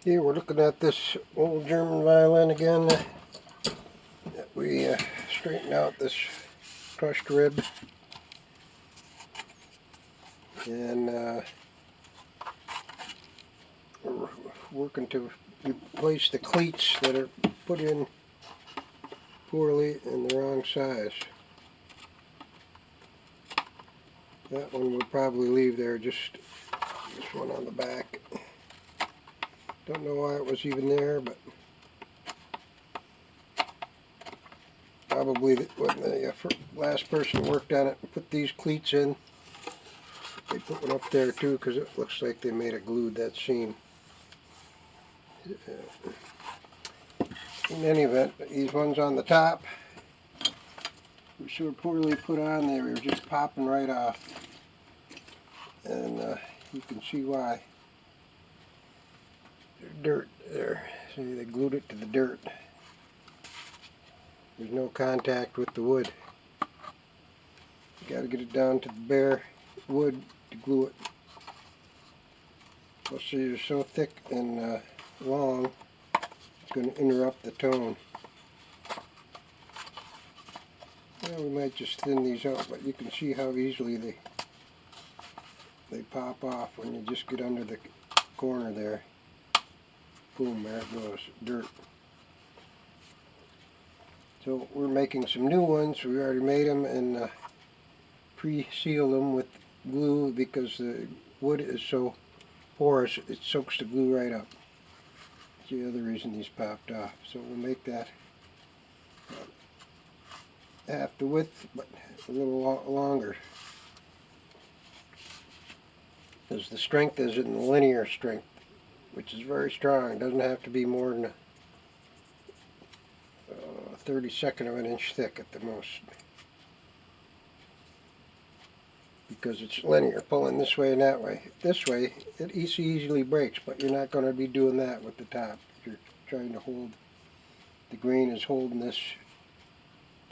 Here we're looking at this old German violin again. We straightened out this crushed rib, and we're working to replace the cleats that are put in poorly and the wrong size. That one we'll probably leave there, just this one on the back. Don't know why it was even there, but probably when the last person worked on it and put these cleats in, they put one up there too, because it looks like they may have glued that seam. In any event, these ones on the top were so poorly put on, they were just popping right off, and you can see why. There's dirt there. See, they glued it to the dirt. There's no contact with the wood. You got to get it down to the bare wood to glue it. Plus, they're so thick and long, it's going to interrupt the tone. Well, we might just thin these out, but you can see how easily they pop off when you just get under the corner there. Boom, there it goes, dirt. So we're making some new ones. We already made them and pre-sealed them with glue because the wood is so porous, it soaks the glue right up. That's the other reason these popped off. So we'll make that half the width, but a little longer. As the strength is in the linear strength, which is very strong. It doesn't have to be more than a 32nd of an inch thick at the most, because it's linear, pulling this way and that way. This way, it easily breaks, but you're not going to be doing that with the top. You're trying to hold, the grain is holding this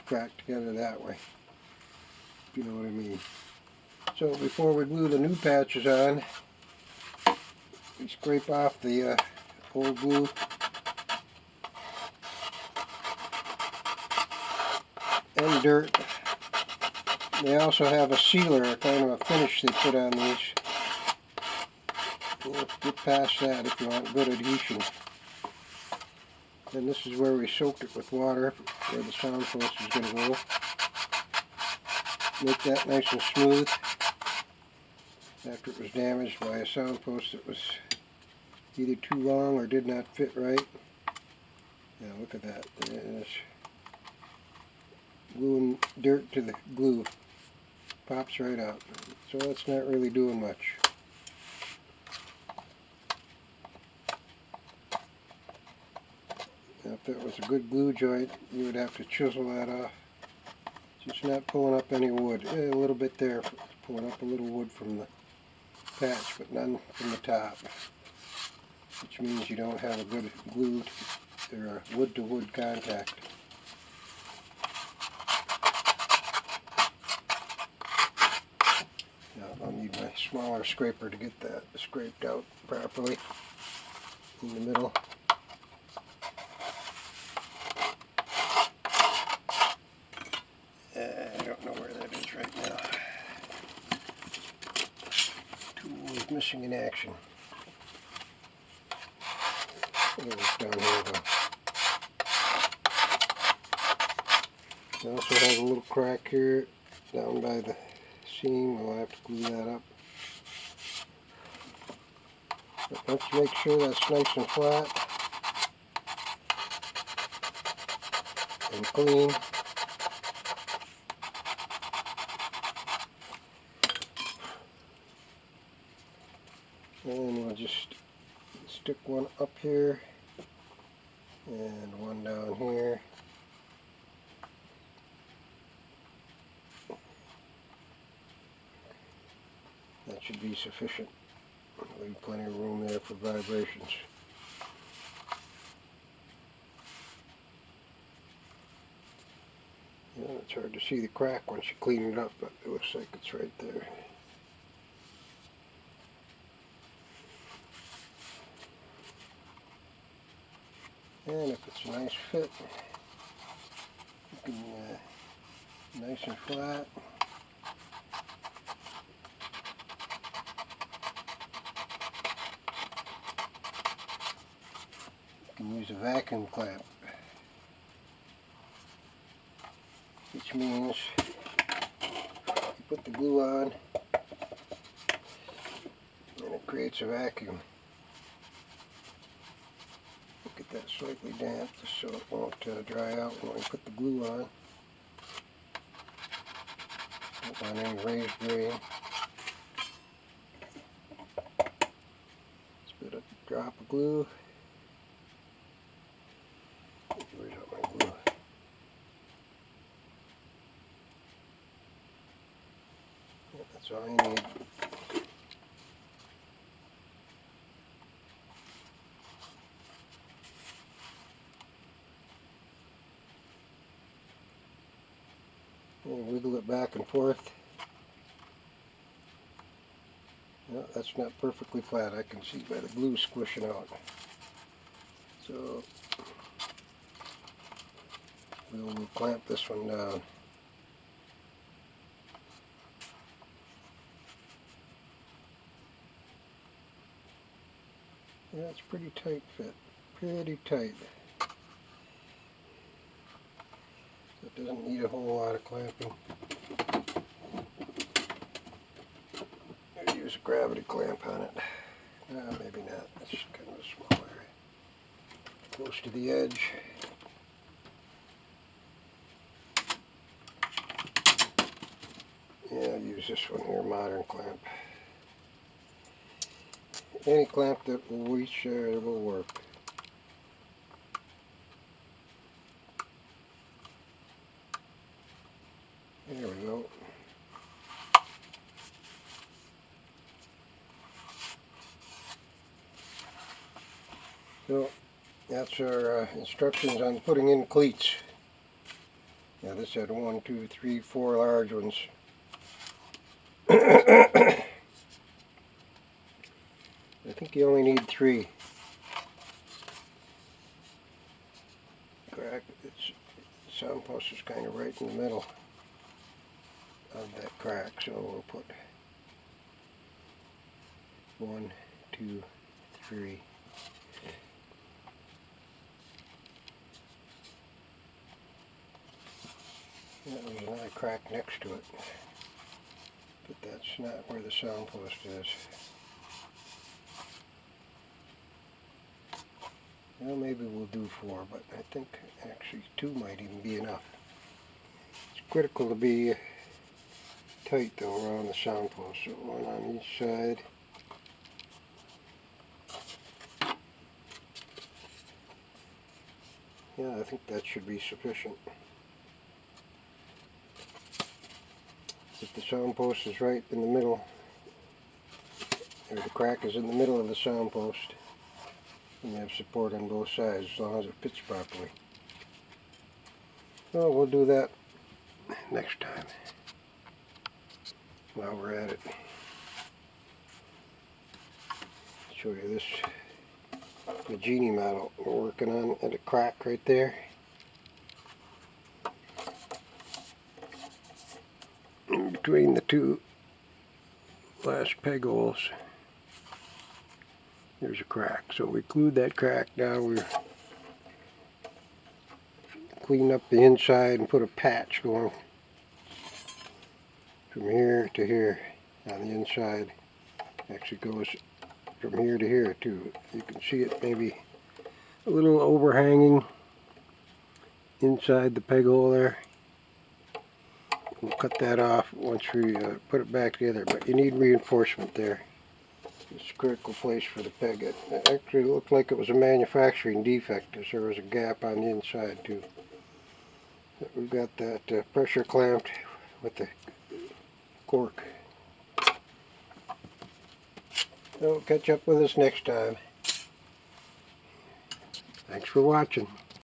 crack together that way, if you know what I mean. So before we glue the new patches on, we scrape off the old glue. And dirt. They also have a sealer, a kind of a finish they put on these. We'll get past that if you want good adhesion. And this is where we soaked it with water, where the sound post is going to go. Make that nice and smooth. After it was damaged by a sound post that was either too long or did not fit right. Now look at that. There it is. Gluing dirt to the glue. Pops right out. So that's not really doing much. Now if that was a good glue joint, you would have to chisel that off. It's just not pulling up any wood. A little bit there, pulling up a little wood from the patch, but none from the top. Which means you don't have a good glue or a wood-to-wood contact. Now I'll need my smaller scraper to get that scraped out properly in the middle. I don't know where that is right now. Tool is missing in action. It's down here though. I also have a little crack here down by the seam. I'll have to glue that up. But let's make sure that's nice and flat and clean. And we'll just stick one up here and one down here. That should be sufficient. Leave plenty of room there for vibrations. Yeah, it's hard to see the crack once you clean it up, but it looks like it's right there. And if it's a nice fit, you can nice and flat. You can use a vacuum clamp, which means you put the glue on and it creates a vacuum. Get that slightly damp just so it won't dry out when we put the glue on. Don't want any raised grain. Spit a drop of glue. Where's all my glue? Yeah, that's all you need. And wiggle it back and forth. No, that's not perfectly flat. I can see by the glue squishing out. So we'll clamp this one down. Yeah, it's pretty tight fit. Pretty tight. So it doesn't need a whole lot of clamping. I'll use a gravity clamp on it. No, maybe not. That's kind of a small area. Close to the edge. Yeah, I'll use this one here, modern clamp. Any clamp that will reach will work. There we go. So that's our instructions on putting in cleats. Now this had 1, 2, 3, 4 large ones. I think you only need 3. Crack. Its sound post is kind of right in the middle of that crack, so we'll put 1, 2, 3. There's another crack next to it, but that's not where the sound post is. Well, maybe we'll do 4, but I think actually 2 might even be enough. It's critical to be tight though around the sound post, so 1 on each side. Yeah, I think that should be sufficient. If the sound post is right in the middle, or the crack is in the middle of the sound post, and you have support on both sides as long as it fits properly. Well, we'll do that next time while we're at it. Show you this the Genie model we're working on at a crack right there. In between the 2 last peg holes, there's a crack. So we glued that crack. Now we're cleaning up the inside and put a patch going from here to here on the inside. Actually goes from here to here too. You can see it maybe a little overhanging inside the peg hole there. We'll cut that off once we put it back together, but you need reinforcement there. It's a critical place for the peg. It actually looked like it was a manufacturing defect because there was a gap on the inside too. We've got that pressure clamped with the cork. So catch up with us next time. Thanks for watching.